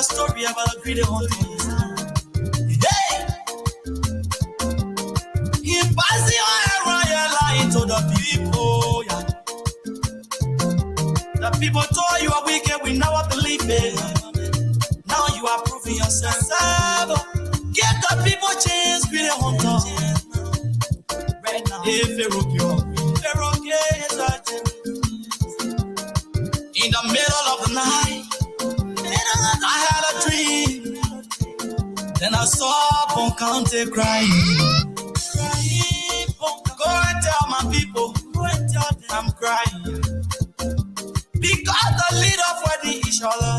the story about a greedy hunter. Hey! He passed the oil line to the people. Yeah. The people told you are wicked, we never believe it. Now you are proving yourself. Get the people chance, greedy hunter. Right now, if they rock you, in the middle of the night, I had a dream. Then I saw Boncante crying. Go and tell my people, I'm crying. Because the leader for the Ishala.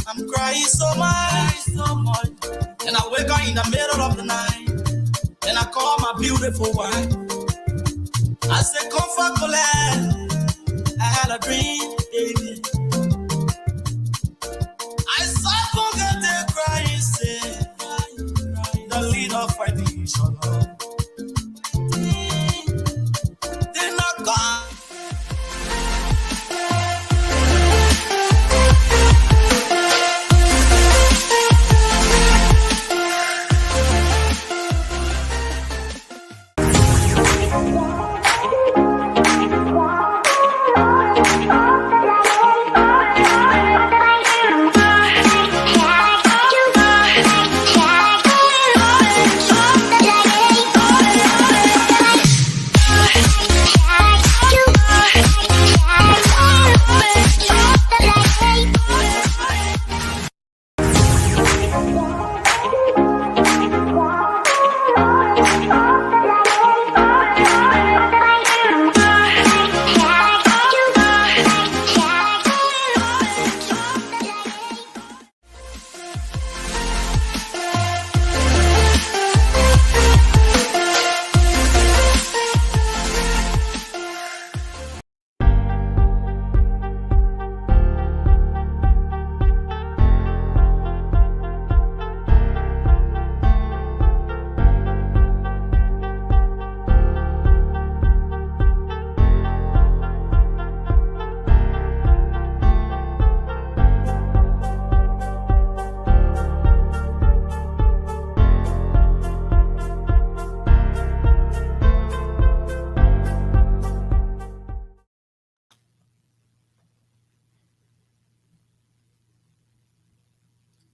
I'm crying so much. Then I wake up in the middle of the night. Then I call my beautiful wife. I said, comfort Colette. I had a dream, baby. I saw Bogate crying, say, the leader for the Ishala. Then I call.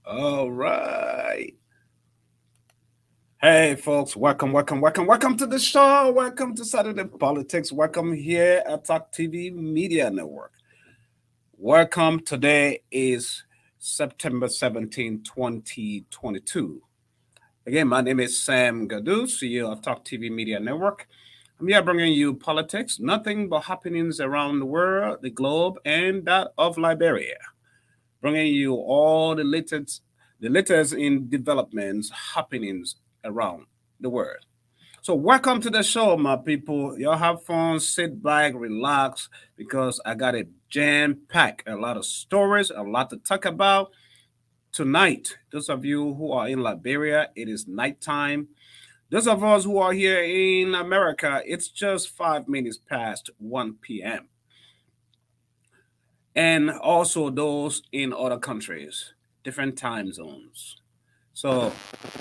All right. Hey, folks, welcome to the show. Welcome to Saturday Politics. Welcome here at Talk TV Media Network. Welcome. Today is September 17, 2022. Again, my name is Sam Gadu, CEO of Talk TV Media Network. I'm here bringing you politics, nothing but happenings around the world, the globe, and that of Liberia. Bringing you all the latest in developments, happenings around the world. So welcome to the show, my people. Y'all have fun, sit back, relax, because I got a jam-packed, a lot of stories, a lot to talk about. Tonight, those of you who are in Liberia, it is nighttime. Those of us who are here in America, it's just 5 minutes past 1 p.m. And also those in other countries, different time zones. So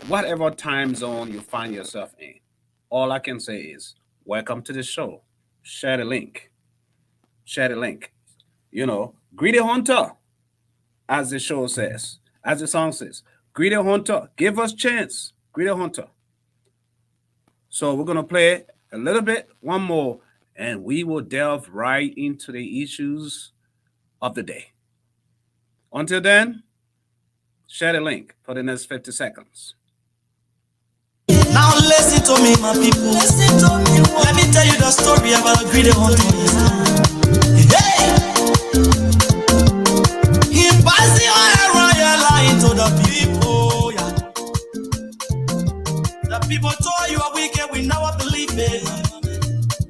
whatever time zone you find yourself in, all I can say is welcome to the show. Share the link. You know, greedy hunter, as the show says, as the song says, greedy hunter, give us chance, greedy hunter. So we're going to play a little bit, one more, and we will delve right into the issues of the day. Until then, share the link for the next 50 seconds. Now listen to me, my people. Listen to me. Let me tell you the story about a greedy hunter. Hey! He passed the oil line to the people. Yeah. The people told you are wicked, we never believe it.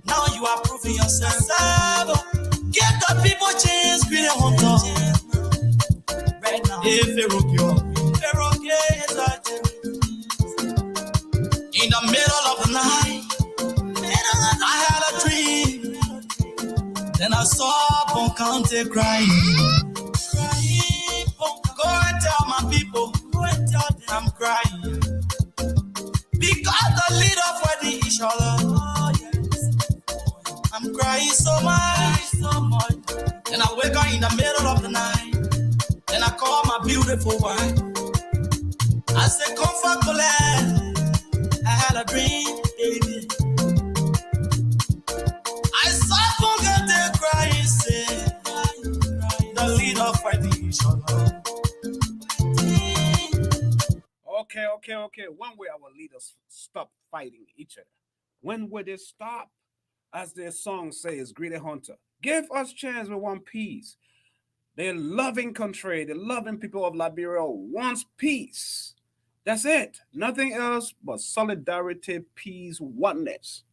Now you are proving yourself. Get the people chance, greedy hunter. Right now, if they rock you, in the middle of the night, I had a dream. Then I saw Boncante crying. beautiful wife. I said, comfort collect. I had a dream, baby. I saw Bungate crying, say, the leader fighting each other. Okay. When will our leaders stop fighting each other? When will they stop? As their song says, Greedy Hunter, give us chance with one peace. The loving country, the loving people of Liberia wants peace. That's it. Nothing else but solidarity, peace, oneness.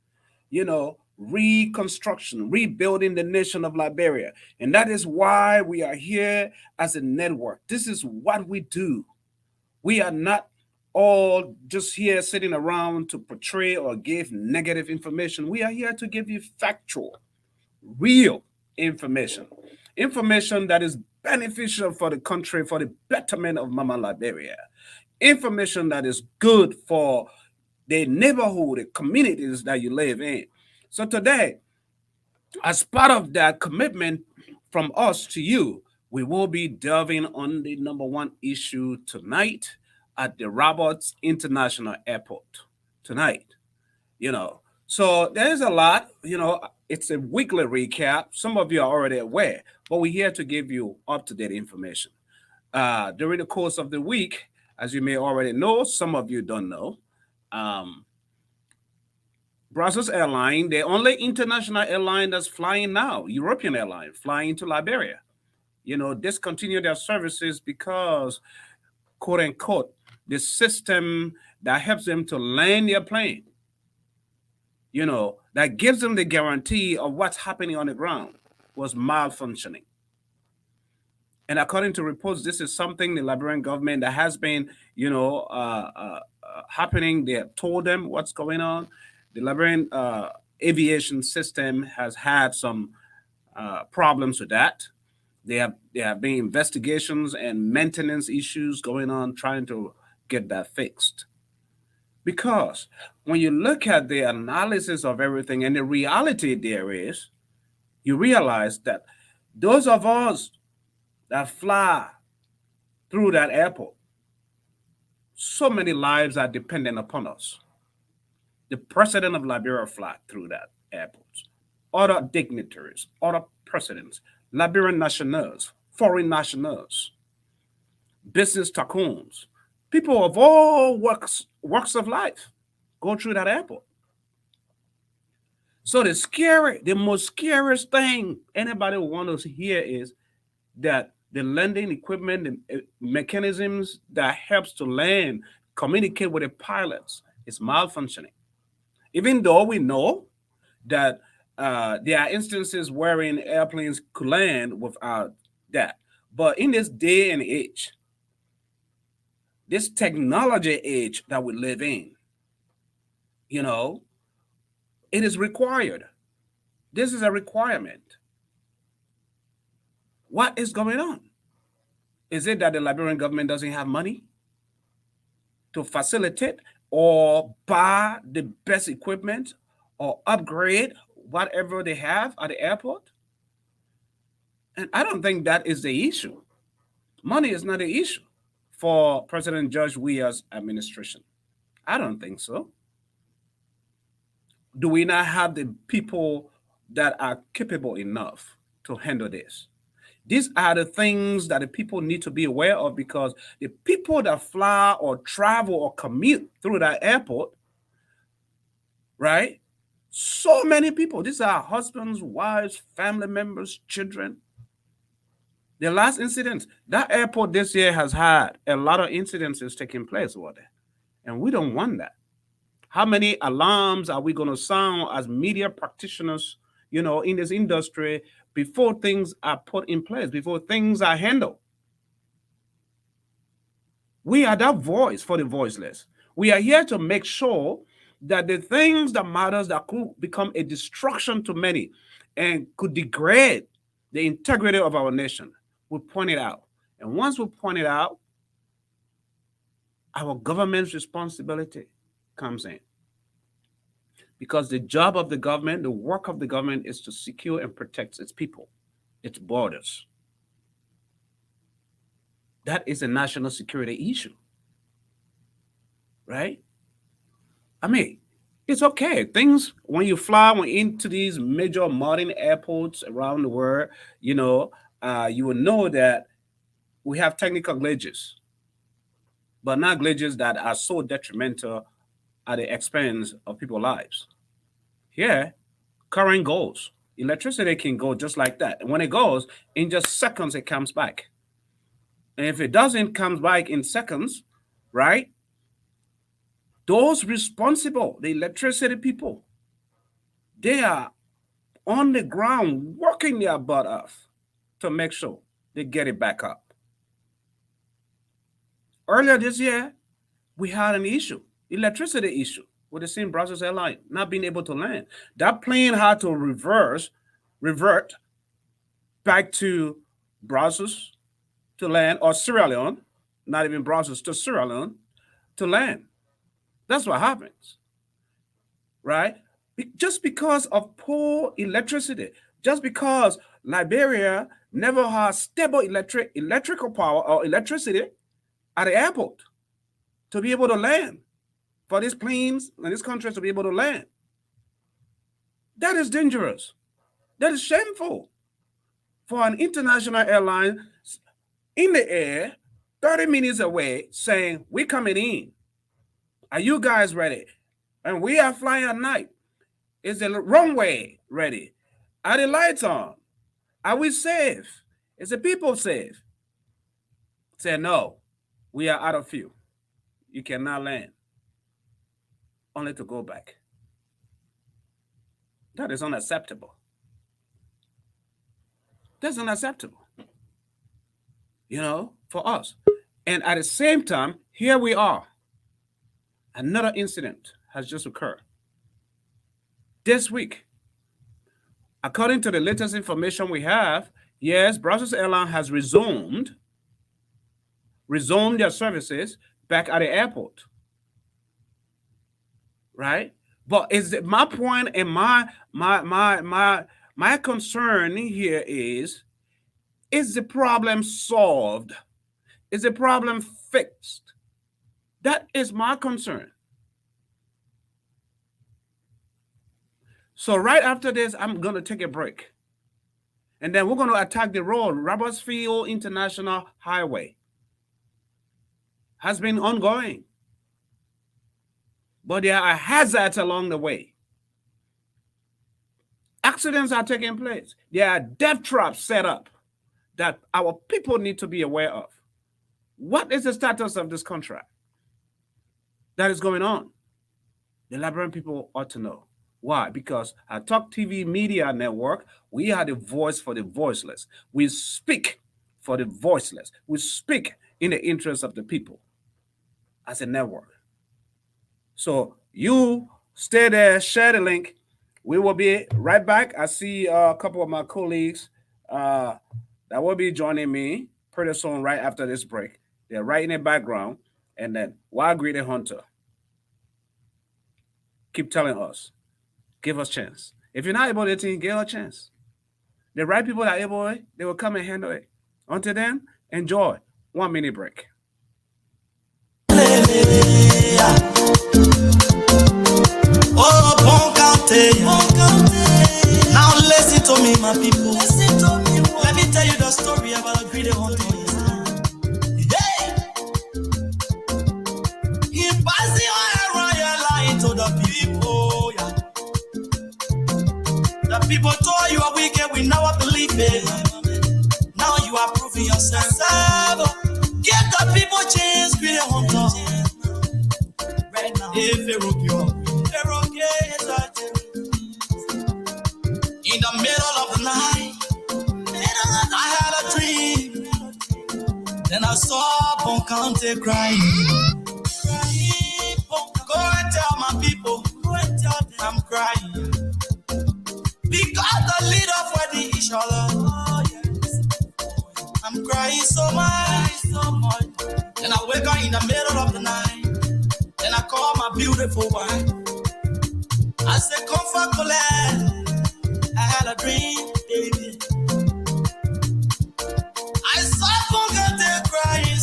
Reconstruction, rebuilding the nation of Liberia. And that is why we are here as a network. This is what we do. We are not all just here sitting around to portray or give negative information. We are here to give you factual, real information. Information that is beneficial for the country, for the betterment of Mama Liberia. Information that is good for the neighborhood, the communities that you live in. So today, as part of that commitment from us to you, we will be delving on the number one issue tonight at the Roberts International Airport. Tonight, So there's a lot, it's a weekly recap. Some of you are already aware, but we're here to give you up to date information. During the course of the week, as you may already know, some of you don't know, Brussels Airlines, the only international airline that's flying now, European airline, flying to Liberia, discontinue their services because, quote unquote, the system that helps them to land their plane, that gives them the guarantee of what's happening on the ground, was malfunctioning. And according to reports, this is something the Liberian government that has been, happening. They have told them what's going on. The Liberian aviation system has had some problems with that. There have been investigations and maintenance issues going on, trying to get that fixed. Because when you look at the analysis of everything and the reality there is, you realize that those of us that fly through that airport, so many lives are dependent upon us. The president of Liberia fly through that airport. Other dignitaries, other presidents, Liberian nationals, foreign nationals, business tycoons, people of all walks of life go through that airport. So the most scariest thing anybody wants to hear is that the landing equipment and mechanisms that helps to land, communicate with the pilots is malfunctioning. Even though we know that there are instances wherein airplanes could land without that. But in this day and age, this technology age that we live in, it is required. This is a requirement. What is going on? Is it that the Liberian government doesn't have money to facilitate or buy the best equipment or upgrade whatever they have at the airport? And I don't think that is the issue. Money is not the issue for President George Weah's administration. I don't think so. Do we not have the people that are capable enough to handle this? These are the things that the people need to be aware of, because the people that fly or travel or commute through that airport, right? So many people. These are husbands, wives, family members, children. The last incident, that airport this year has had a lot of incidences taking place over there. And we don't want that. How many alarms are we going to sound as media practitioners, in this industry before things are put in place, before things are handled? We are that voice for the voiceless. We are here to make sure that the things that matters that could become a destruction to many and could degrade the integrity of our nation, we point it out. And once we point it out, our government's responsibility comes in. Because the job of the government, the work of the government, is to secure and protect its people, its borders. That is a national security issue, right? I mean, it's okay. Things when you fly into these major modern airports around the world, you know, you will know that we have technical glitches, but not glitches that are so detrimental at the expense of people's lives. Here, current goes. Electricity can go just like that. And when it goes, in just seconds, it comes back. And if it doesn't come back in seconds, right? Those responsible, the electricity people, they are on the ground working their butt off to make sure they get it back up. Earlier this year, we had an issue, electricity issue, with the same Brussels airline not being able to land. That plane had to revert back to Brussels to land, or Sierra Leone, not even Brussels, to Sierra Leone to land. That's what happens, right? Just because of poor electricity, just because Liberia never had stable electrical power or electricity at the airport to be able to land, for these planes and these countries to be able to land. That is dangerous. That is shameful for an international airline in the air, 30 minutes away, saying, we're coming in. Are you guys ready? And we are flying at night. Is the runway ready? Are the lights on? Are we safe? Is the people safe? Say, no, we are out of fuel. You cannot land. Only to go back. That is unacceptable. That's unacceptable, for us. And at the same time, here we are. Another incident has just occurred. This week, according to the latest information we have, yes, Brussels Airlines has resumed their services back at the airport. Right? But my point and my concern here is the problem solved? Is the problem fixed? That is my concern. So right after this, I'm going to take a break. And then we're going to attack the road. Robertsfield International Highway has been ongoing. But there are hazards along the way. Accidents are taking place. There are death traps set up that our people need to be aware of. What is the status of this contract that is going on? The Liberian people ought to know. Why? Because at Talk TV Media Network, we are the voice for the voiceless. We speak for the voiceless. We speak in the interest of the people as a network. So you stay there, share the link. We will be right back. I see a couple of my colleagues that will be joining me pretty soon right after this break. They're right in the background. And then Wild Greedy Hunter, keep telling us, give us a chance. If you're not able to give us a chance. The right people that are able, they will come and handle it. Until then, enjoy. 1 minute break. Oh, bon counté. Now listen to me, my people. Let me tell you the story about a greedy hunter. Hey! He passed the royal line to the people. Yeah. The people told you are wicked, we never believe it. Now you are proving yourself. Give the people chance, greedy hunter. Right now, if they rock you up. In the middle of the night, I had a dream. Then I saw Boncante crying. Go and tell my people, I'm crying. Because the leader for the each other. I'm crying so much. Then I wake up in the middle of the night. Then I call my beautiful wife. I said, comfort, Colette. I had a dream, baby. I saw Bongate crying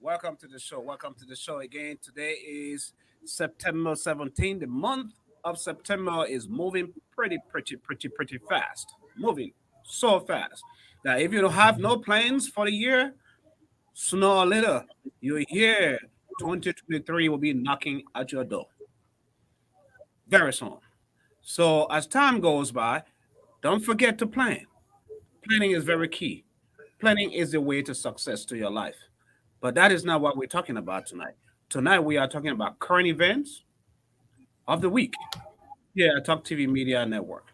Welcome to the show. Welcome to the show again. Today is September 17th. The month of September is moving pretty fast. Moving so fast that if you don't have no plans for the year, sooner or later, your year 2023 will be knocking at your door very soon. So as time goes by, don't forget to plan. Planning is very key. Planning is the way to success to your life. But that is not what we're talking about tonight. Tonight we are talking about current events of the week here at Talk TV Media Network.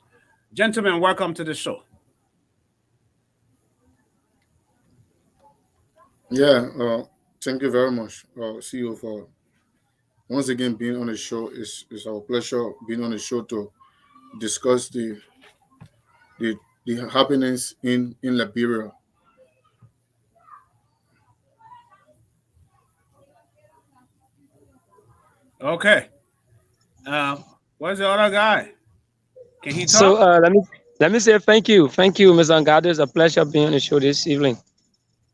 Gentlemen, welcome to the show. Yeah, thank you very much, CEO, for once again being on the show. It's our pleasure being on the show to discuss the, the happenings in Liberia. Okay. Where's the other guy? Can he So talk? let me say thank you, Ms. Angado. It's a pleasure being on the show this evening,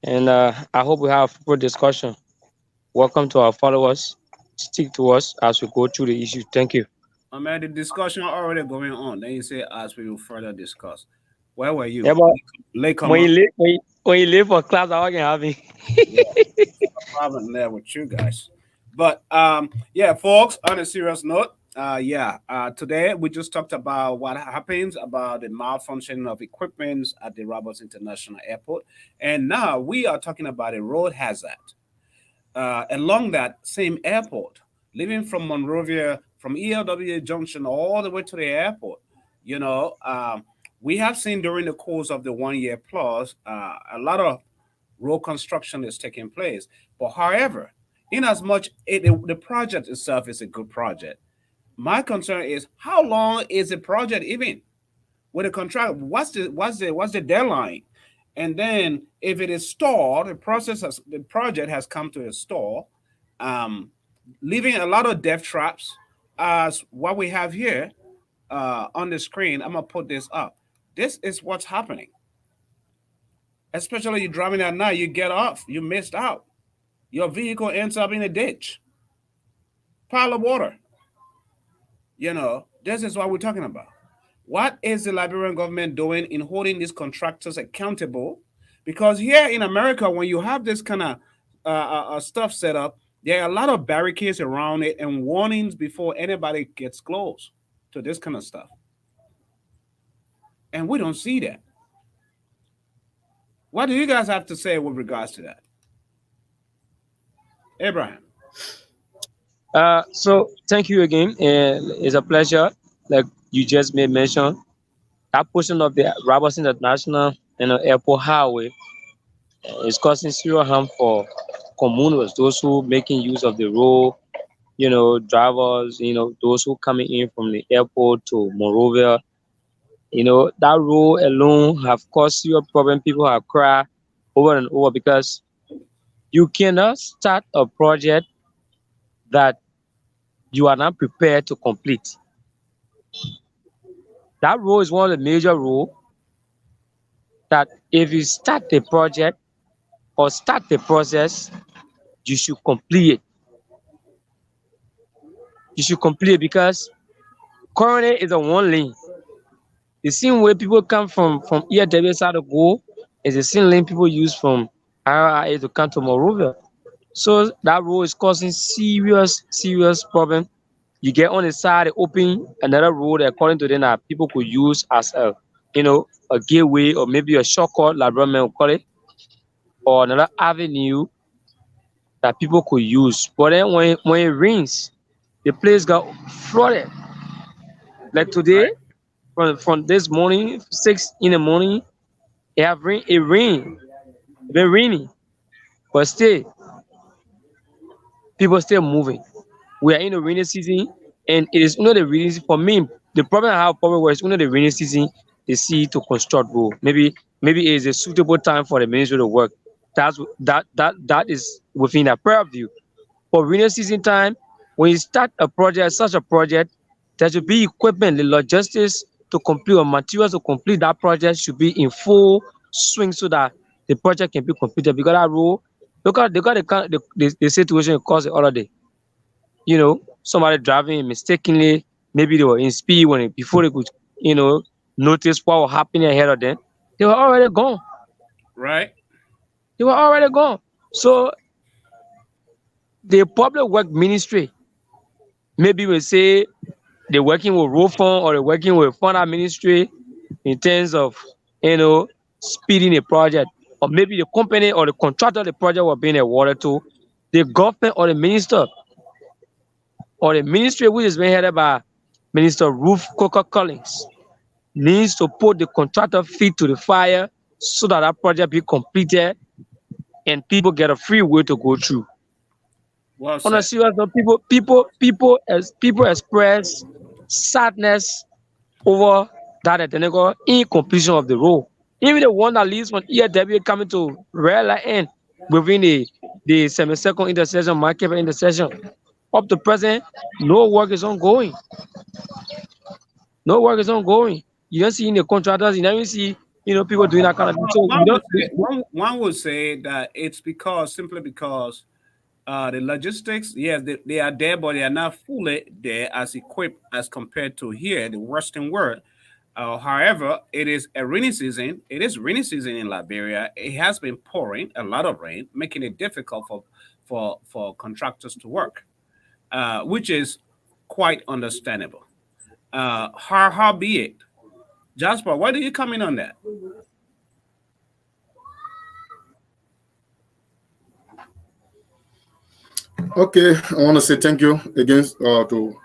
and I hope we have a good discussion. Welcome to our followers. Stick to us as we go through the issue. Thank you. I mean, the discussion already going on. Then you say, as we will further discuss. Where were Yeah, you? but when Latecomer? you live when you live for class, I can have me. Yeah, problem there with you guys. But yeah, folks, on a serious note, today we just talked about what happens about the malfunctioning of equipment at the Roberts International Airport. And now we are talking about a road hazard along that same airport, leaving from Monrovia, from ELW Junction all the way to the airport. You know, we have seen during the course of the 1 year plus a lot of road construction is taking place. But however, in as much the project itself is a good project, my concern is how long is the project even with the contract? What's the deadline? And then if it is stalled, the project has come to a stall, um, leaving a lot of death traps as what we have here on the screen. I'm gonna put this up. This is what's happening. Especially you driving at night, you get off, you missed out. Your vehicle ends up in a ditch, pile of water. This is what we're talking about. What is the Liberian government doing in holding these contractors accountable? Because here in America, when you have this kind of stuff set up, there are a lot of barricades around it and warnings before anybody gets close to this kind of stuff. And we don't see that. What do you guys have to say with regards to that? Abraham. So thank you again, and it's a pleasure. Like you just made mention, that portion of the Robertson International Airport Highway is causing serious harm for commuters, those who making use of the road, drivers, those who coming in from the airport to Monrovia. That road alone have caused serious problem. People have cried over and over because you cannot start a project that you are not prepared to complete. That road is one of the major roads that if you start the project or start the process, you should complete it. You should complete it because currently it's a one lane. The same way people come from ERW side to go is the same lane people use from RIA to come to Monrovia. So that road is causing serious problem. You get on the side, they open another road according to them that people could use as a gateway or maybe a shortcut, like Roman will call it, or another avenue that people could use. But then when it rains, the place got flooded. Like today, Right. from this morning, 6 in the morning, it rained. It been raining, but still people still moving. We are in the rainy season, and it is only the rainy season. For me, the problem I have probably was only the rainy season they see to construct road. Maybe it is a suitable time for the ministry to work. That is within their purview. For rainy season time, when you start a project, such a project, there should be equipment, the logistics to complete or materials to complete that project should be in full swing so that the project can be completed. Because that road Look at the situation caused the other day. Somebody driving mistakenly, maybe they were in speed before they could, notice what was happening ahead of them. They were already gone. Right. They were already gone. So the public work ministry, maybe we say they're working with road fund or they're working with fund ministry in terms of you know speeding a project, or maybe the company or the contractor the project was being awarded to, the government or the ministry which is being headed by Minister Ruth Coker Collins needs to put the contractor feet to the fire so that that project be completed and people get a free way to go through. Well On a said. serious note, people express sadness over that identical incompletion of the road. Even the one that leads from ERW coming to Red Light End within the semi-second intersection, market intersection. Up to present, no work is ongoing. No work is ongoing. You don't see any contractors, you don't see people doing that kind of thing. Well, So we don't one would say that it's because simply because the logistics, yes, they are there, but they are not fully there as equipped as compared to here, the Western world. However, it is a rainy season. It is rainy season in Liberia. It has been pouring a lot of rain, making it difficult for contractors to work, which is quite understandable. How be it, Jasper? Why do you come in on that? Okay, I want to say thank you again to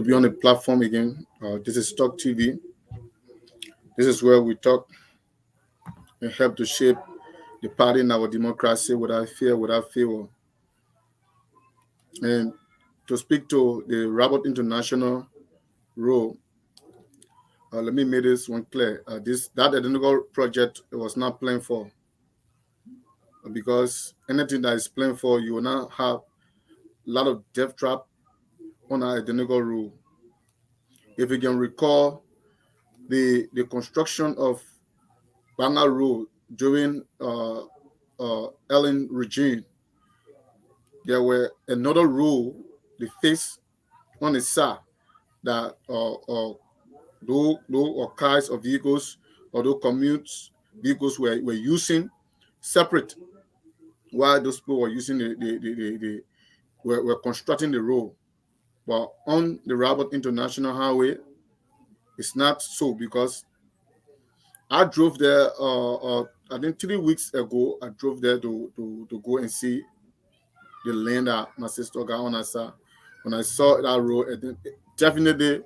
be on the platform again. This is Talk TV. This is where we talk and help to shape the party in our democracy without fear, without favor. And to speak to the Robert International role, let me make this one clear. That identical project was not planned for, because anything that is planned for, you will not have a lot of death trap on our identical rule. If you can recall, the construction of Banga Road during Ellen regime, there were another rule they faced on the side that those cars or vehicles or those commutes vehicles were using separate, while those people were using were constructing the road. But on the Robert International Highway, it's not so, because I drove there. I think 3 weeks ago, I drove there to go and see the land that my sister got on her side. When I saw that road, I think definitely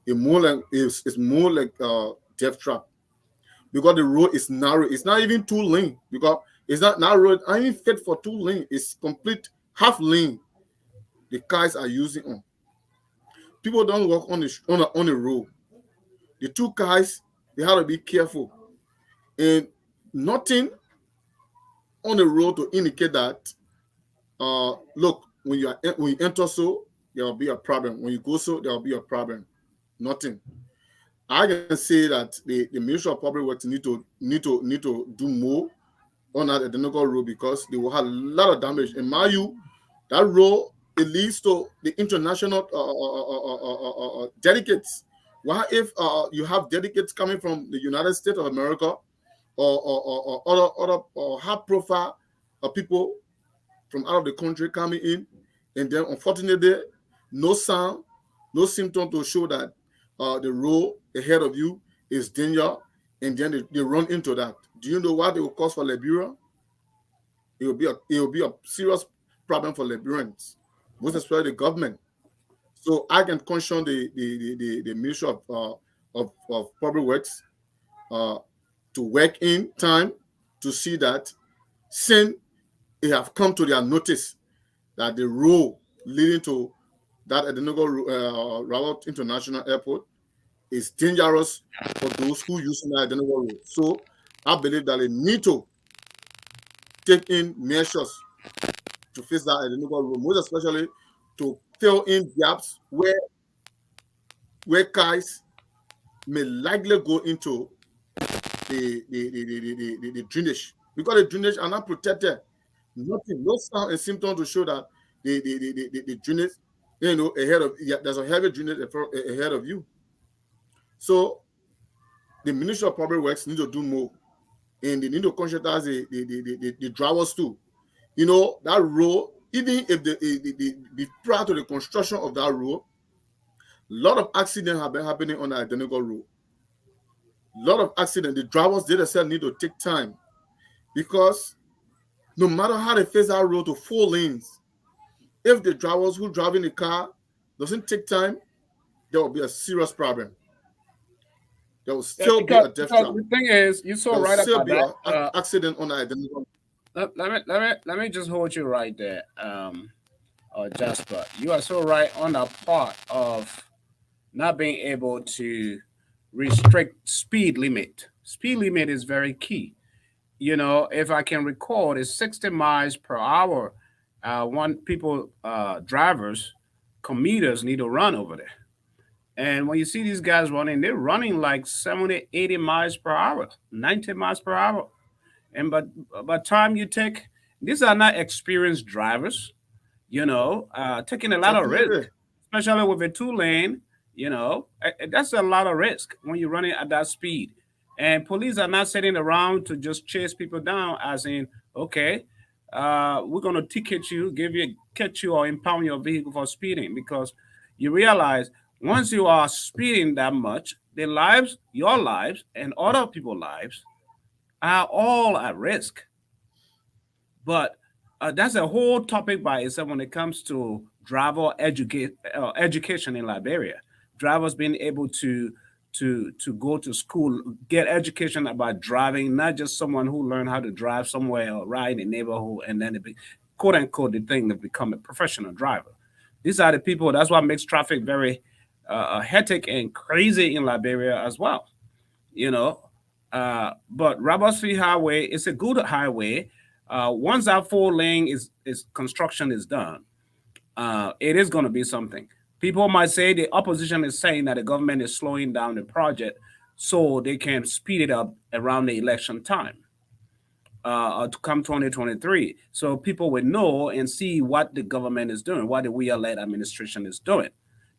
it's more like death trap, because the road is narrow. It's not even 2 lane, because it's not narrow. I even fit for 2 lane. It's complete half lane. The cars are using on. People don't walk on the road. The two cars, they have to be careful, and nothing on the road to indicate that look, when you enter, so there will be a problem. When you go, so there will be a problem. Nothing. I can say that the Ministry of Public Works need to do more on that identical road, because they will have a lot of damage. And mind you, that road, it leads to the international delegates. What if you have delegates coming from the United States of America, or other high profile people from out of the country coming in, and then unfortunately, no sound, no symptom to show that the road ahead of you is danger, and then they run into that. Do you know what it will cause for Liberia? It will be a serious problem for Liberians, most especially the government. So I can caution the Ministry of Public Works to work in time to see that, since it have come to their notice that the road leading to that identical Robert International Airport is dangerous for those who use that identical road. So I believe that they need to take in measures to fix that identical road, most especially to fill in gaps where cars may likely go into the drainage, because the drainage are not protected. Nothing, no sound and symptom to show that the drainage, ahead of, yeah, there's a heavy drainage ahead of you. So the Ministry of Public Works need to do more, and they need to conscientize the drivers too. That road, even if prior to the construction of that road, a lot of accidents have been happening on the identical road. A lot of accidents. The drivers, they themselves need to take time, because no matter how they face that road to 4 lanes, if the drivers who driving the car doesn't take time, there will be a serious problem. There will still be a death trap. The thing is, you're so There will right still about be that. an accident on the identical. Let me just hold you right there, Jasper. You are so right on the part of not being able to restrict speed limit. Speed limit is very key. If I can record, it's 60 miles per hour. One people, drivers, commuters need to run over there. And when you see these guys running, they're running like 70, 80 miles per hour, 90 miles per hour. And by time you take, these are not experienced drivers, taking a lot of Definitely. risk, especially with a 2 lane. That's a lot of risk when you're running at that speed. And police are not sitting around to just chase people down, as in, okay, we're gonna ticket you, catch you, or impound your vehicle for speeding, because you realize once you are speeding that much, their lives, your lives, and other people's lives are all at risk. But that's a whole topic by itself when it comes to education in Liberia. Drivers being able to go to school, get education about driving, not just someone who learned how to drive somewhere or ride in the neighborhood, and then quote unquote the thing to become a professional driver. These are the people. That's what makes traffic very hectic and crazy in Liberia as well. You know, but Robert Street Highway is a good highway. Once that 4 lane is construction is done, it is going to be something. People might say the opposition is saying that the government is slowing down the project so they can speed it up around the election time, to come 2023. So people will know and see what the government is doing, what the Weah-led administration is doing.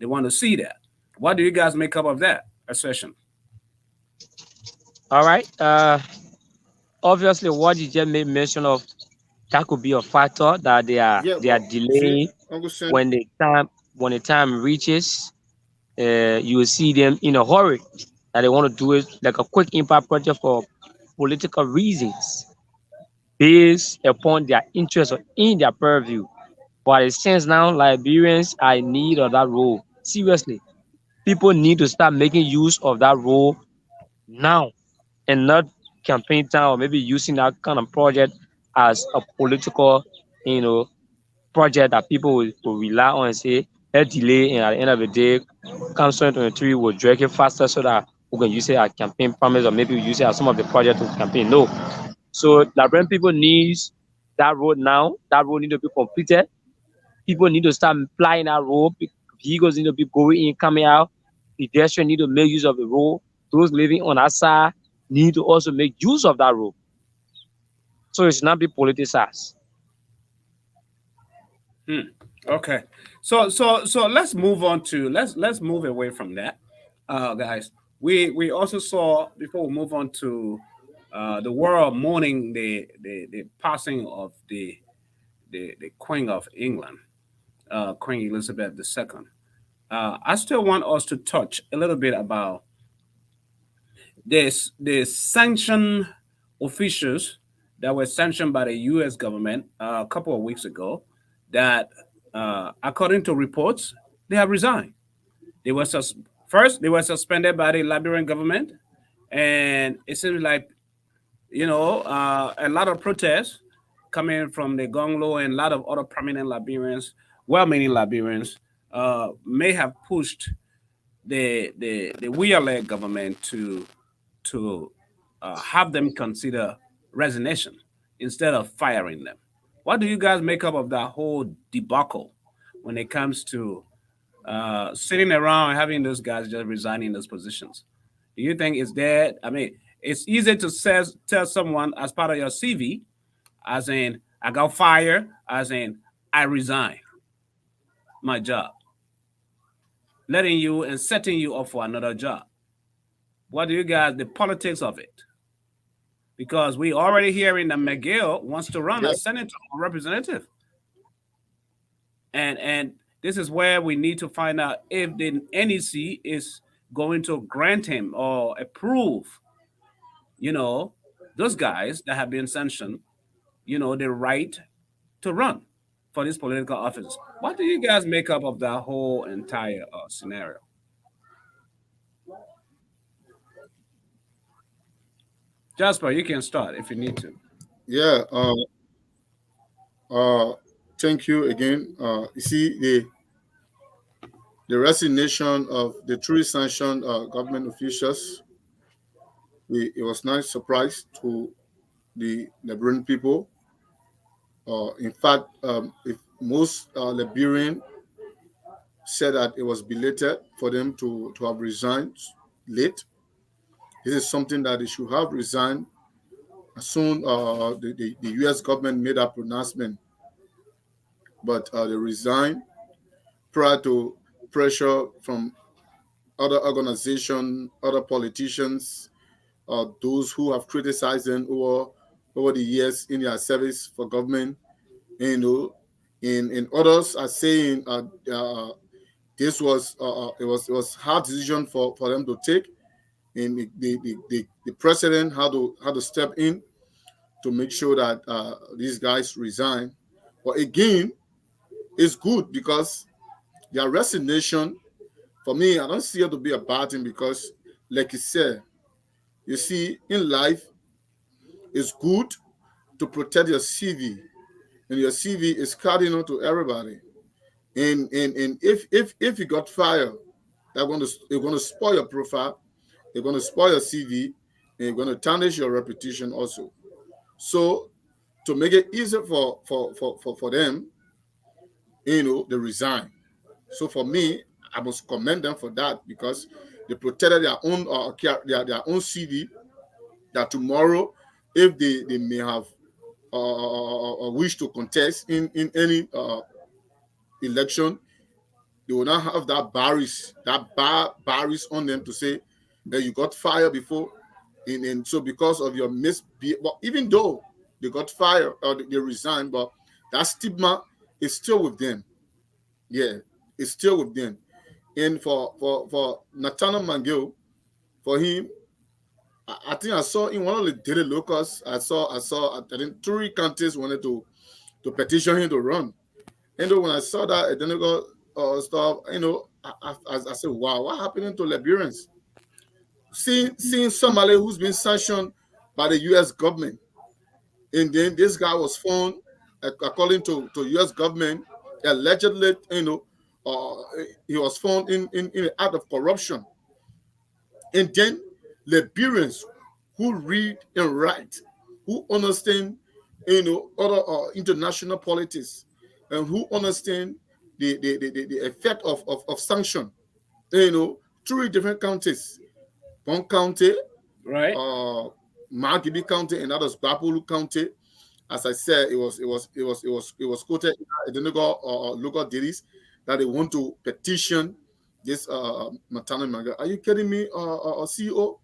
They want to see that. What do you guys make up of that assertion? All right. Obviously, what you just made mention of, that could be a factor that they are Yeah, they are but see, delaying. Uncle Sam, When the time reaches, you will see them in a hurry that they want to do it like a quick impact project for political reasons based upon their interest or in their purview. But it seems now Liberians are in need of that role. Seriously, people need to start making use of that role now, and not campaign time, or maybe using that kind of project as a political, you know, project that people will rely on and say, let's delay, and at the end of the day, come 2023, we'll drag it faster so that we can use it as campaign promise, or maybe we use it as some of the project to campaign. No. So Liberian people needs that road now. That road need to be completed. People need to start flying that road. Vehicles need to be going in, coming out. Pedestrians need to make use of the road. Those living on that side need to also make use of that road. So it should not be politicized. Hmm. Okay. So let's move on to let's move away from that, guys. We also saw, before we move on to the world mourning the passing of the Queen of England, Queen Elizabeth II. I still want us to touch a little bit about the sanction officials that were sanctioned by the U.S. government a couple of weeks ago. That, according to reports, they have resigned. They were first they were suspended by the Liberian government, and it seems like a lot of protests coming from the Gonglo and a lot of other prominent Liberians, well-meaning Liberians, may have pushed the Weah-led government to have them consider resignation instead of firing them. What do you guys make up of that whole debacle when it comes to sitting around and having those guys just resigning those positions? Do you think it's there? I mean, it's easy to tell someone as part of your CV, as in, I got fired, as in I resign my job, letting you and setting you up for another job. What do you guys, the politics of it? Because we already hearing that McGill wants to run Yeah, as senator or representative. And this is where we need to find out if the NEC is going to grant him or approve, you know, those guys that have been sanctioned, the right to run for these political offices. What do you guys make up of that whole entire scenario? Jasper, you can start if you need to. yeah. Uh, Thank you again. You see, the resignation of the truly sanctioned government officials, it was not a surprise to the Liberian people. In fact, if most Liberian said that it was belated for them to have resigned late. This is something that they should have resigned as soon the U.S. government made that pronouncement, but they resigned prior to pressure from other organizations, other politicians, those who have criticized them over the years in their service for government. In others are saying this was it was hard decision for them to take, and the president had to step in to make sure that these guys resign. But again, it's good because their resignation, for me, I don't see it to be a bad thing because, like you said, you see, in life, it's good to protect your CV, and your CV is cardinal to everybody. And if you got fired, they're going to spoil your profile, they're going to spoil your CV, and you're going to tarnish your reputation also. So to make it easier for them, they resign. So for me, I must commend them for that because they protected their own their own CV. That tomorrow, if they may have a wish to contest in any election, they will not have that barriers on them to say that you got fired before, and so because of your misbehavior, but even though they got fired or they resigned, but that stigma is still with them. Yeah, it's still with them. And for Nathaniel Mangill, for him, I think I saw in one of the daily locals, I think three counties wanted to petition him to run. And then when I saw that, then I got stuff, I said, wow, what happening to Liberians? Seeing somebody who's been sanctioned by the U.S. government, and then this guy was found, according to U.S. government, allegedly, he was found in an act of corruption. And then Liberians who read and write, who understand, other international politics, and who understand the effect of sanction, three different counties, one county, Right? Margibi County, and others Bapulu County. As I said, it was quoted in the local dailies that they want to petition this maternal manga. Are you kidding me, CEO?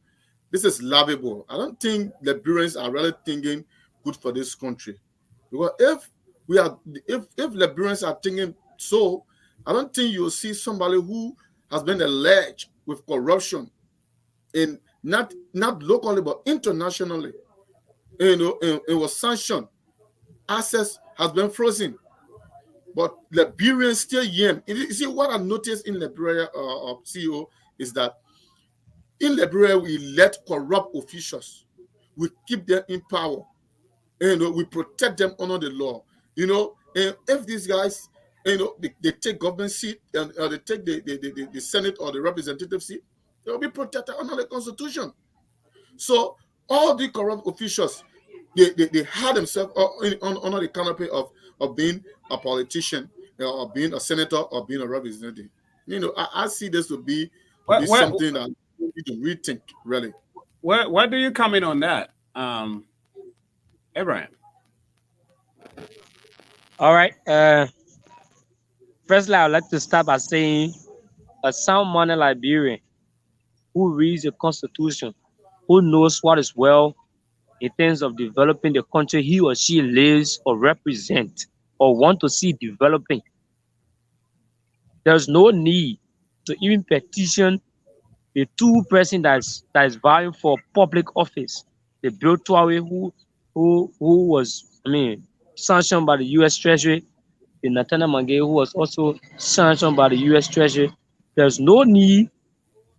This is laughable. I don't think Liberians are really thinking good for this country. Because if Liberians are thinking so, I don't think you'll see somebody who has been alleged with corruption, in not locally but internationally. It was sanctioned. Access has been frozen. But Liberians still yam. You see, what I noticed in Liberia, CEO, is that in Liberia, we let corrupt officials. We keep them in power. And we protect them under the law. And if these guys, they take government seat and they take the Senate or the representative seat, they'll be protected under the Constitution. So all the corrupt officials, they had themselves under the canopy of being a politician, or being a senator, or being a representative. I see this to be Where, something that we need to rethink, really. where do you come in on that, Abraham? All right. Firstly, I would like to start by saying a sound-minded Liberian who reads the Constitution, who knows what is well in terms of developing the country he or she lives or represent or want to see developing. There's no need to even petition the two-person that is vying for public office. The Bill Tuawe who was, sanctioned by the U.S. Treasury, the Natana Mange who was also sanctioned by the U.S. Treasury. There's no need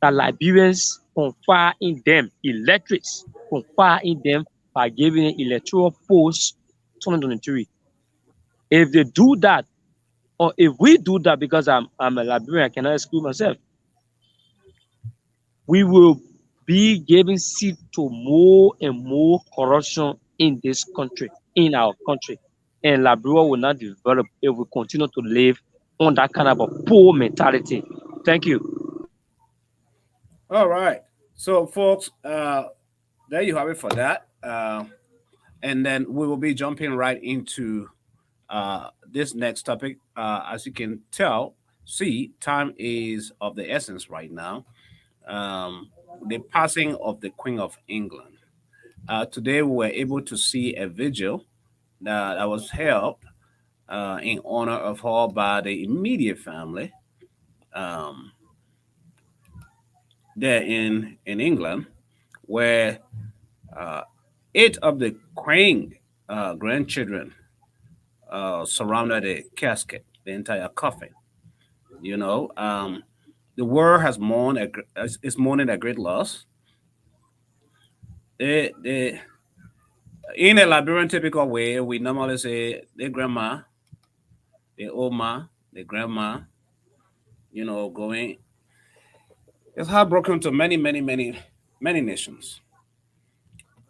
that Liberians confide in them, electorates confide in them by giving them electoral posts 2023. If they do that, or if we do that, because I'm a Liberian, I cannot exclude myself, we will be giving seat to more and more corruption in this country, in our country. And Liberia will not develop if we continue to live on that kind of a poor mentality. Thank you. All right. So, folks, there you have it for that. And then we will be jumping right into this next topic. As you can tell, see, time is of the essence right now. Um, the passing of the Queen of England. Today, we were able to see a vigil that was held in honor of her by the immediate family um, there in England, where uh, 8 of the Queen grandchildren surrounded the casket, the entire coffin. You know, the world has mourned is mourning a great loss. They, in a Liberian typical way, we normally say the grandma, the oma, the grandma, going. It's heartbroken to many, many, many, many nations.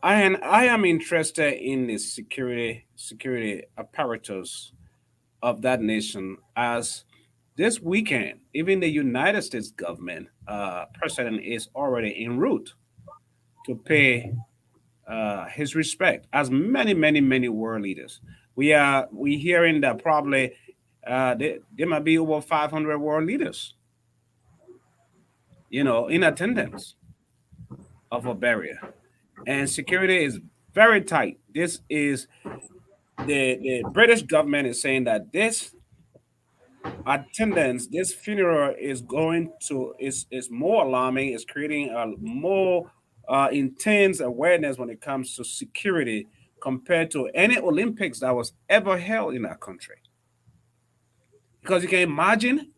I am interested in the security apparatus of that nation as this weekend, even the United States government president is already en route to pay his respect, as many, many, many world leaders. We hearing that probably there might be over 500 world leaders, in attendance of a barrier, and security is very tight. This is the British government is saying that this attendance, this funeral is more alarming. It's creating a more intense awareness when it comes to security compared to any Olympics that was ever held in our country. Because you can imagine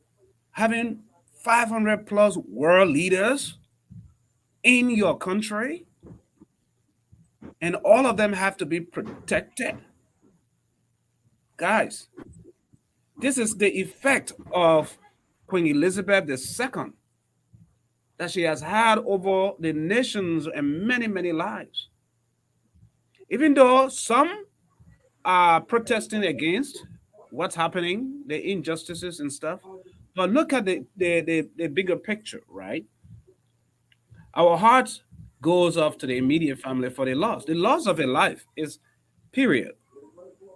having 500 plus world leaders in your country, and all of them have to be protected. Guys, this is the effect of Queen Elizabeth II that she has had over the nations and many, many lives. Even though some are protesting against what's happening, the injustices and stuff, but look at the bigger picture, right? Our heart goes off to the immediate family for the loss. The loss of a life is period,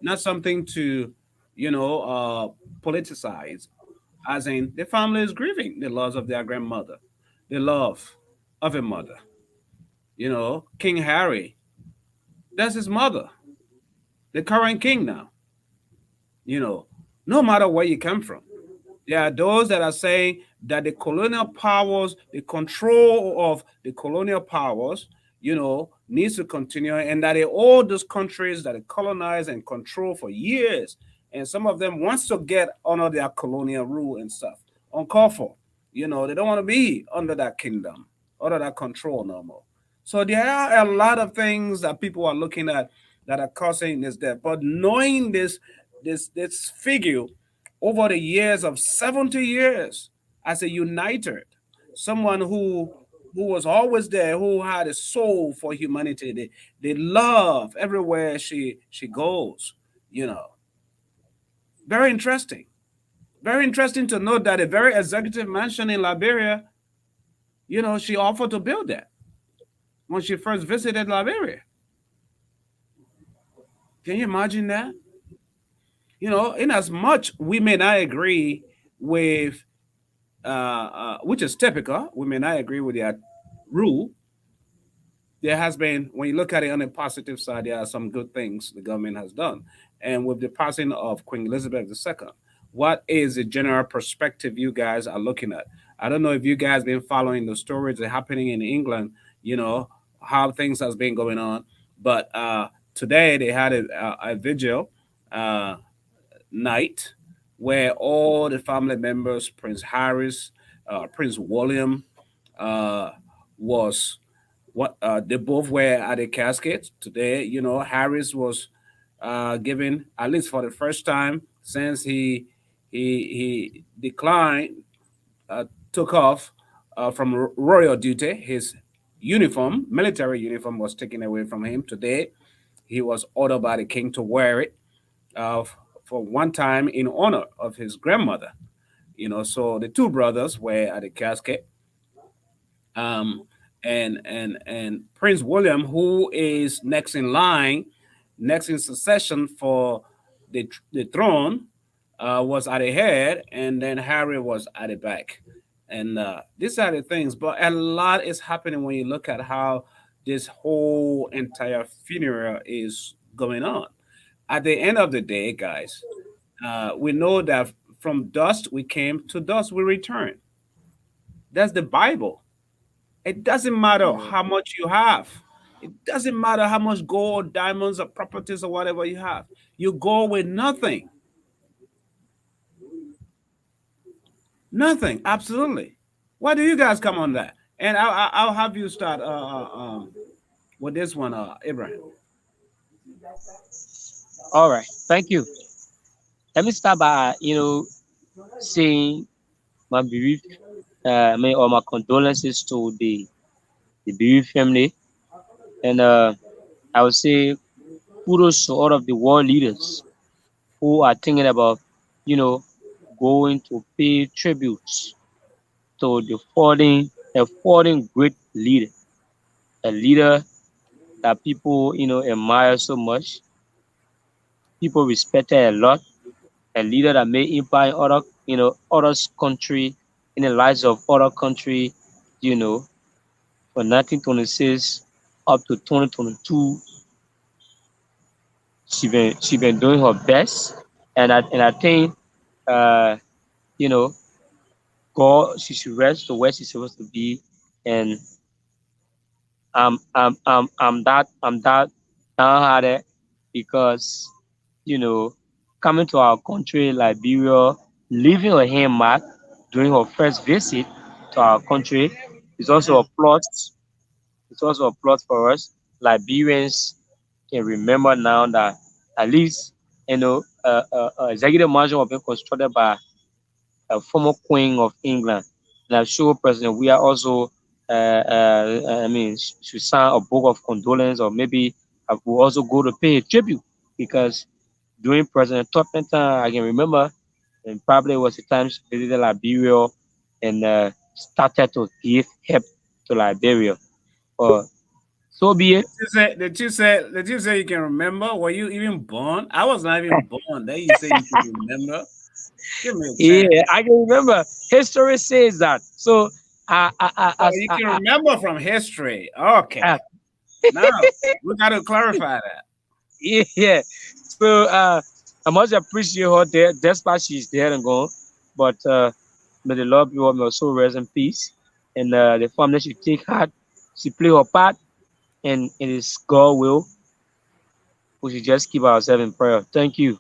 not something to, politicize. As in, the family is grieving the loss of their grandmother, the love of a mother. King Harry, that's his mother, the current king now. No matter where you come from, there are those that are saying that the colonial powers, the control of the colonial powers, needs to continue, and that all those countries that are colonized and control for years, and some of them wants to get under their colonial rule and stuff, uncalled for. They don't want to be under that kingdom, under that control no more. So there are a lot of things that people are looking at that are causing this death. But knowing this figure over the years of 70 years as a uniter, someone who was always there, who had a soul for humanity, the love everywhere she goes, you know. Very interesting. Very interesting to note that a very executive mansion in Liberia, she offered to build that when she first visited Liberia. Can you imagine that? In as much we may not agree with, which is typical, we may not agree with their rule. There has been, when you look at it on the positive side, there are some good things the government has done. And with the passing of Queen Elizabeth II, what is the general perspective you guys are looking at? I don't know if you guys been following the stories that are happening in England, you know, how things has been going on. But today they had a vigil uh, night where all the family members, Prince Harris, Prince William, uh, was what they both were at the casket today. Harris was given, at least for the first time since he declined, uh, took off from royal duty. His uniform, military uniform, was taken away from him today. He was ordered by the king to wear it uh, for one time in honor of his grandmother. So the two brothers were at the casket, um, and Prince William, who is next in succession for the throne, was at the head, and then Harry was at the back. And these are the things, but a lot is happening when you look at how this whole entire funeral is going on. At the end of the day, guys, we know that from dust we came, to dust we return. That's the Bible. It doesn't matter Yeah. how much you have. It doesn't matter how much gold, diamonds, or properties or whatever you have. You go with nothing. Nothing. Absolutely. Why do you guys come on that? And I'll have you start with this one, Abraham. All right, thank you. Let me start by saying my bereaved, or my condolences to the bereaved family, and I would say kudos to all of the world leaders who are thinking about, you know, going to pay tributes to a fallen great leader, a leader that people, admire so much, people respected a lot, a leader that made impact in others country, in the lives of other country, you know, from 1926 up to 2022, she been doing her best, and I think, uh, you know, God, she should rest to where she's supposed to be, and I'm that downhearted because, you know, coming to our country, Liberia, leaving a handmark during her first visit to our country is also a plus. It's also a plus for us. Liberians can remember now that at least, executive mansion was being constructed by a former Queen of England. And I'm sure President we are also, should sign a book of condolence, or maybe will also go to pay a tribute, because during President Tubman time, I can remember, and probably was the time she visited Liberia and started to give help to Liberia. Uh, so be it. Did you say you can remember? Were you even born? I was not even born. Then you say you can remember. Give me a chance. Yeah, I can remember. History says that. So, Oh, you can remember from history. Okay. I Now we got to clarify that. yeah. So, I must appreciate her there, despite she's dead and gone. But may the Lord be with her soul, rest in peace. And the family should take heart. She play her part, and it is God will. We should just keep ourselves in prayer. Thank you.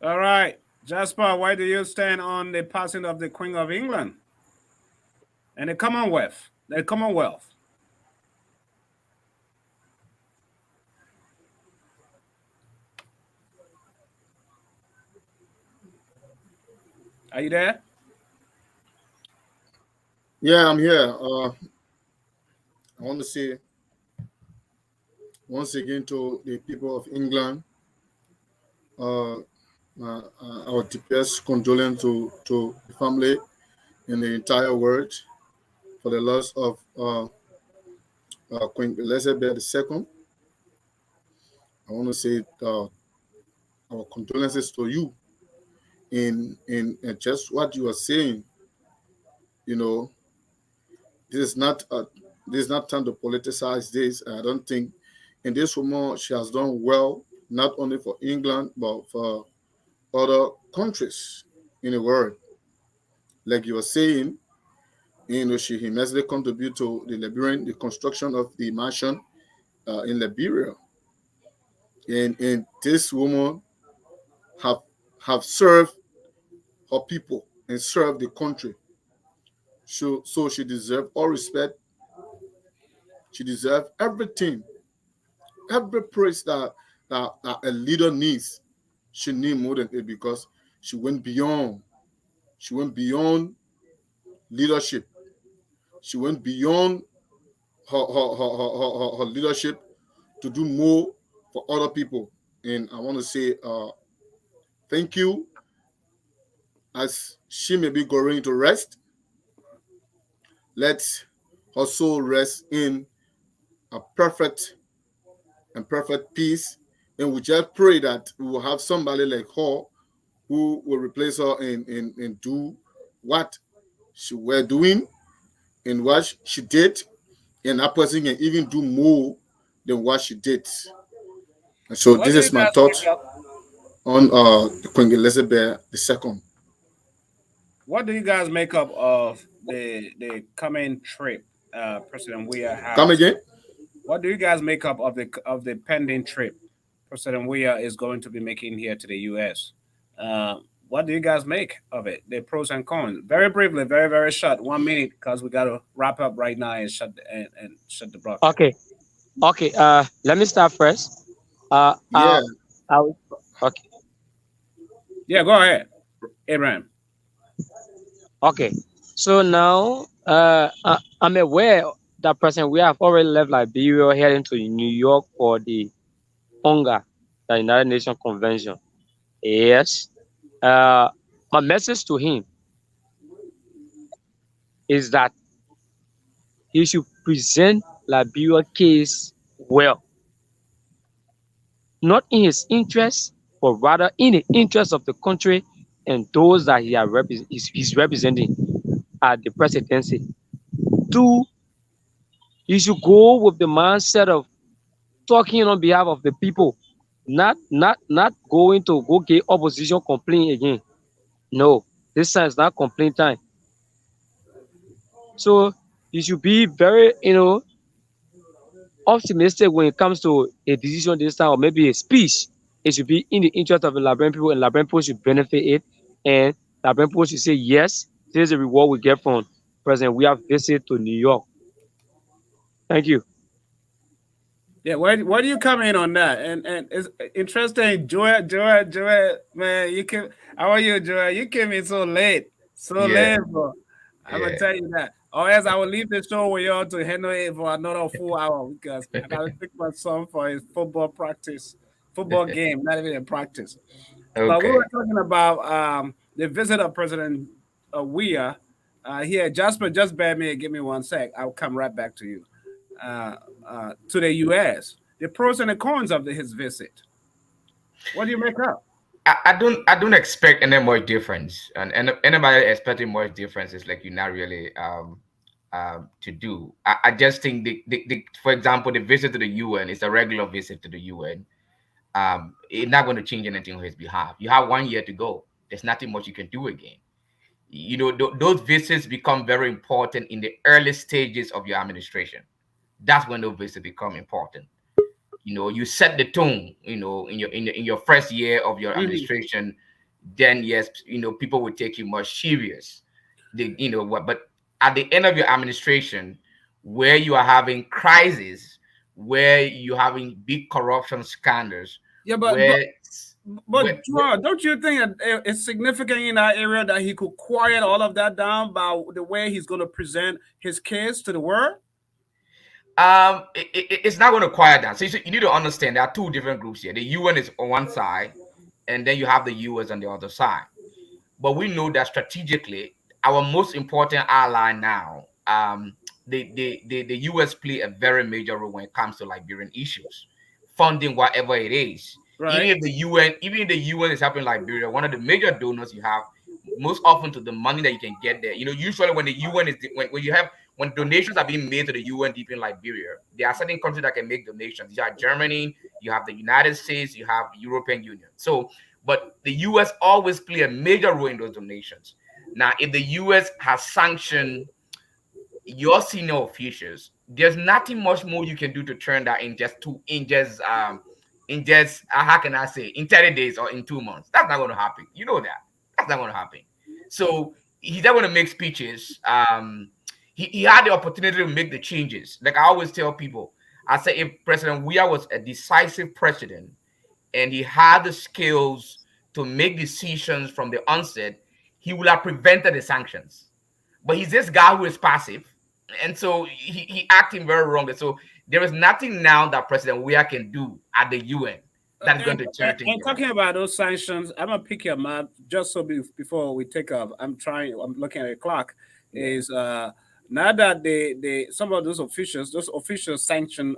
All right. Jasper, why do you stand on the passing of the Queen of England and the Commonwealth? The Commonwealth. Are you there? Yeah, I'm here. I want to say once again to the people of England, uh, our deepest condolence to the family and the entire world for the loss of Queen Elizabeth II. I want to say our condolences to you in just what you are saying. You know, this is not this is not time to politicize this. I don't think. And this woman, she has done well, not only for England but for other countries in the world. Like you were saying, she immensely contributed to the construction of the mansion in Liberia. And this woman have have served her people and served the country. So she deserves all respect. She deserves everything, every praise that a leader needs. She need more than it because she went beyond. She went beyond leadership. She went beyond her leadership to do more for other people. And I want to say thank you as she may be going to rest. Let her soul rest in a perfect peace. And we just pray that we will have somebody like her who will replace her and do what she were doing and what she did. And that person can even do more than what she did. And so What this do you is my guys thought make up? on Queen Elizabeth II. What do you guys make up of the coming trip President Weah Come has? again? What do you guys make up of the pending trip President Weah is going to be making here to the U.S.? What do you guys make of it? The pros and cons. Very briefly, very short, 1 minute, because we got to wrap up right now and and shut the broadcast. Okay, okay. Let me start first. Uh, Yeah, uh, I'll, okay, Yeah, go ahead, Abraham. okay. So now, I'm aware that person we have already left Liberia heading to New York for the UNGA, the United Nations Convention. Yes. Uh, my message to him is that he should present Liberia case well, not in his interest, but rather in the interest of the country and those that he's representing at the presidency. Two, he should go with the mindset of talking on behalf of the people, not going to go get opposition complaint again. No, this time is not complaint time. So you should be very, optimistic when it comes to a decision this time or maybe a speech. It should be in the interest of the Liberian people and Liberian people should benefit it. And Liberian people should say, yes, this is the reward we get from President. We have visit to New York. Thank you. Yeah, where do you come in on that? And it's interesting, Joel, man, you came. How are you, Joel? You came in so Yeah, late, bro. I'm gonna yeah. tell you that. Or else I will leave the show with y'all to handle it for another full hour because I gotta take my son for his football game, not even a practice. But we Okay. were talking about the visit of President Weah here. Jasper, just bear me. Give me 1 sec. I'll come right back to you. To the U.S. The pros and the cons of his visit. What do you make up? I don't expect any much difference, and anybody expecting much difference is like you're not really to do. I just think the for example the visit to the UN is a regular visit to the UN. It's not going to change anything on his behalf. You have 1 year to go. There's nothing much you can do again. Those visits become very important in the early stages of your administration. That's when those visits become important. You set the tone, in your first year of your Mhm. administration. Then yes, people will take you much serious. But at the end of your administration, where you are having crisis, where you're having big corruption scandals, Yeah, where Joel, don't you think that it's significant in that area that he could quiet all of that down by the way he's going to present his case to the world? it's not going to quiet down. So you need to understand there are two different groups here. The UN is on one side, and then you have the US on the other side. But we know that strategically, our most important ally now, the US play a very major role when it comes to Liberian issues, funding whatever it is. Right. Even if the UN is helping Liberia, one of the major donors you have most often to the money that you can get there. Usually when the UN is when you have when donations are being made to the UN deep in Liberia, there are certain countries that can make donations. You have Germany, you have the United States, you have European Union. So, but the US always play a major role in those donations. Now, if the US has sanctioned your senior officials, there's nothing much more you can do to turn that in just how can I say in 30 days or in 2 months. That's not going to happen. You know that. That's not going to happen. So he's not going to make speeches. He had the opportunity to make the changes. Like I always tell people, I say if President Weah was a decisive president and he had the skills to make decisions from the onset, he would have prevented the sanctions. But he's this guy who is passive, and so he acting very wrongly. So there is nothing now that President Weah can do at the UN that is going to turn things And around. talking about those sanctions, I'm gonna pick your map just so before we take off. I'm looking at the clock. Yeah. Is now that some of those officials sanction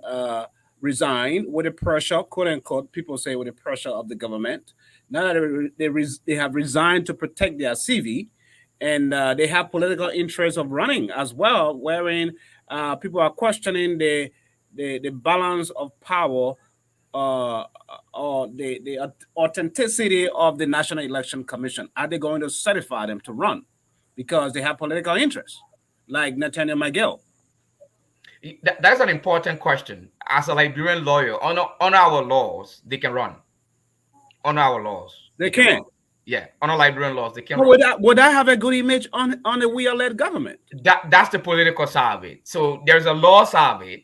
resign with the pressure, quote unquote, people say with the pressure of the government. Now that they have resigned to protect their CV, and they have political interest of running as well, wherein people are questioning the balance of power uh, or the authenticity of the National Election Commission. Are they going to certify them to run because they have political interest, like Nathaniel McGill? That's an important question. As a Liberian lawyer, on our laws, they can run. On our laws, They they can run. can. Yeah, on our Liberian laws, they can But run. would that have a good image on the Weah-led government? That's the political side of it. So there's a law side of it,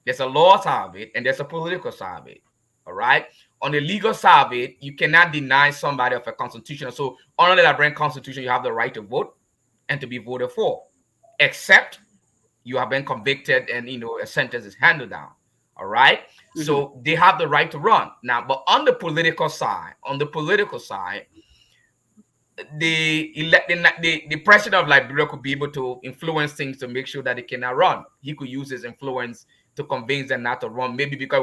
there's a law side of it, and there's a political side of it. All right. On the legal side of it, you cannot deny somebody of a constitutional. So under the Liberian Constitution, you have the right to vote and to be voted for, except you have been convicted and a sentence is handed down. All right. So they have the right to run now. But on the political side, the president of Liberia could be able to influence things to make sure that they cannot run. He could use his influence to convince them not to run, maybe because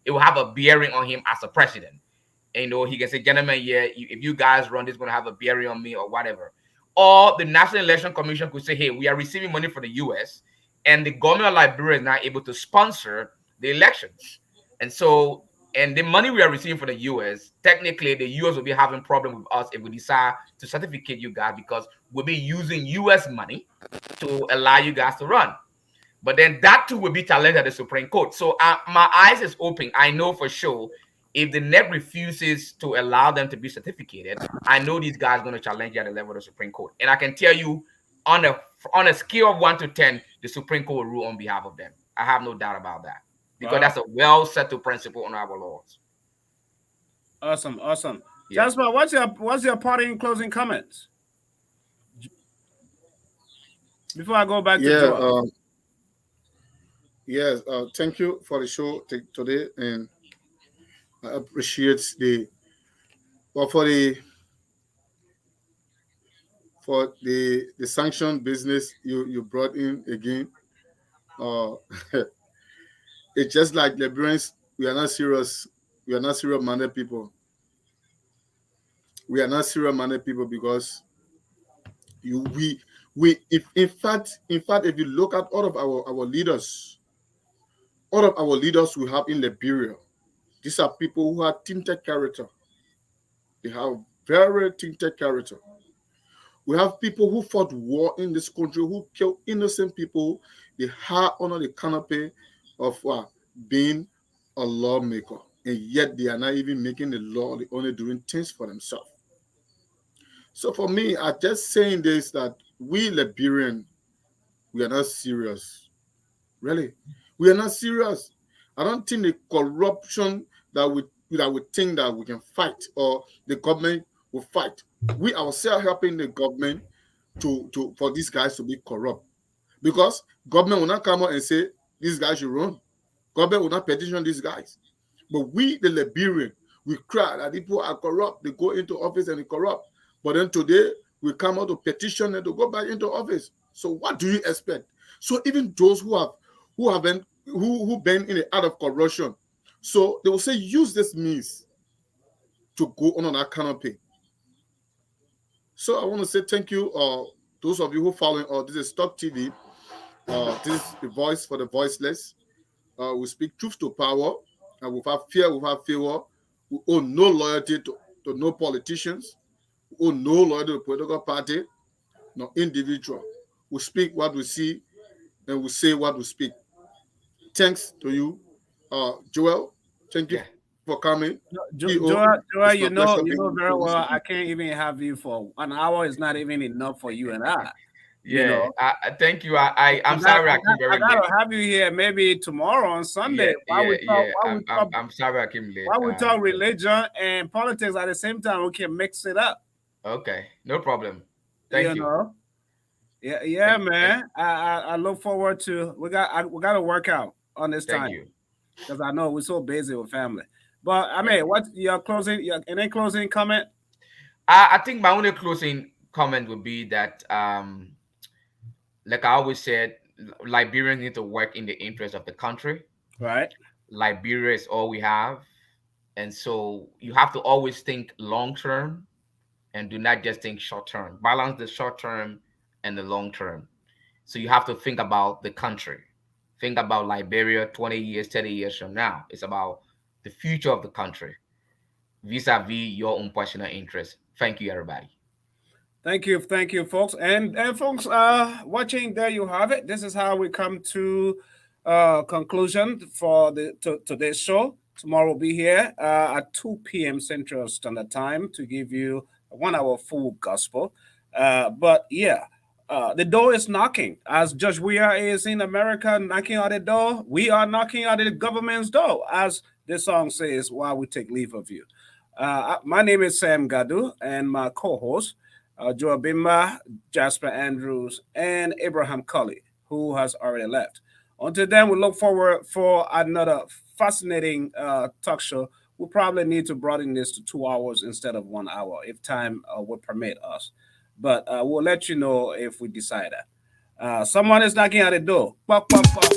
it will have a bearing on him as a president. And, he can say, gentlemen, yeah, if you guys run, it's going to have a bearing on me or whatever. Or the National Election Commission could say, hey, we are receiving money from the US, and the government of Liberia is not able to sponsor the elections. And the money we are receiving from the US, technically the US will be having problem with us if we decide to certificate you guys because we'll be using US money to allow you guys to run. But then that too will be challenged at the Supreme Court. So my eyes is open. I know for sure if the NEP refuses to allow them to be certificated, I know these guys are going to challenge at the level of the Supreme Court. And I can tell you on a scale of 1 to 10, the Supreme Court will rule on behalf of them. I have no doubt about that. Because that's a well-settled principle on our laws. Awesome. Yeah. Jasper, what's your parting closing comments before I go back to Joel? Yes, thank you for the show today, and I appreciate for the sanction business you brought in again. Uh, it's just like Liberians, we are not serious. We are not serious minded people. We are not serious minded people because you we if in fact if you look at all of our leaders we have in Liberia, these are people who have tinted character. They have very tinted character. We have people who fought war in this country, who killed innocent people. They have under the canopy of being a lawmaker, and yet they are not even making the law. They're only doing things for themselves. So for me, I'm just saying this that we Liberian, we are not serious. Really, we are not serious. I don't think the corruption that we think that we can fight or the government will fight. We ourselves helping the government for these guys to be corrupt, because government will not come out and say these guys should run. Government will not petition these guys. But we, the Liberian, we cry that people are corrupt. They go into office and they corrupt. But then today, we come out to petition them to go back into office. So what do you expect? So even those who been in the art of corruption, So they will say use this means to go on that canopy. So I want to say thank you, those of you who following. This is Talk TV. This is the voice for the voiceless. We speak truth to power, and without fear, without favor. We owe no loyalty to no politicians. We owe no loyalty to political party, no individual. We speak what we see, and we say what we speak. Thanks to you, Joel. Thank you Yeah. for coming. Joel, It's my you pleasure know, being very with well. you. I can't even have you for an hour. It's not even enough for you and I. You Yeah. know, Thank you. I'm sorry I came I very late. gotta have you here maybe tomorrow on Sunday. Yeah, yeah, yeah. I'm sorry I came late. Why we talk religion and politics at the same time? We can mix it up. Okay, no problem. You Thank you. know. Yeah, Thank man. I look forward to we got to work out on this thank time you. because I know we're so busy with family. But I Thank mean, you. what's your closing? Any closing comment? I think my only closing comment would be that like I always said, Liberians need to work in the interest of the country. Right. Liberia is all we have. And so you have to always think long term and do not just think short term. Balance the short term and the long term. So you have to think about the country. Think about Liberia 20 years, 30 years from now. It's about the future of the country vis-a-vis your own personal interest. Thank you, everybody. Thank you, folks, and folks, watching. There you have it. This is how we come to conclusion for today's show. Tomorrow we'll be here at 2 p.m. Central Standard Time to give you a 1 hour full gospel. But yeah, the door is knocking. As Judge Weah is in America knocking on the door, we are knocking on the government's door, as the song says, while we take leave of you. My name is Sam Gadu, and my co-host, Joe Bimba, Jasper Andrews, and Abraham Cully, who has already left. Until then, we look forward for another fascinating talk show. We'll probably need to broaden this to 2 hours instead of 1 hour if time will permit us. But we'll let you know if we decide that. Someone is knocking at the door. Pop, pop, pop.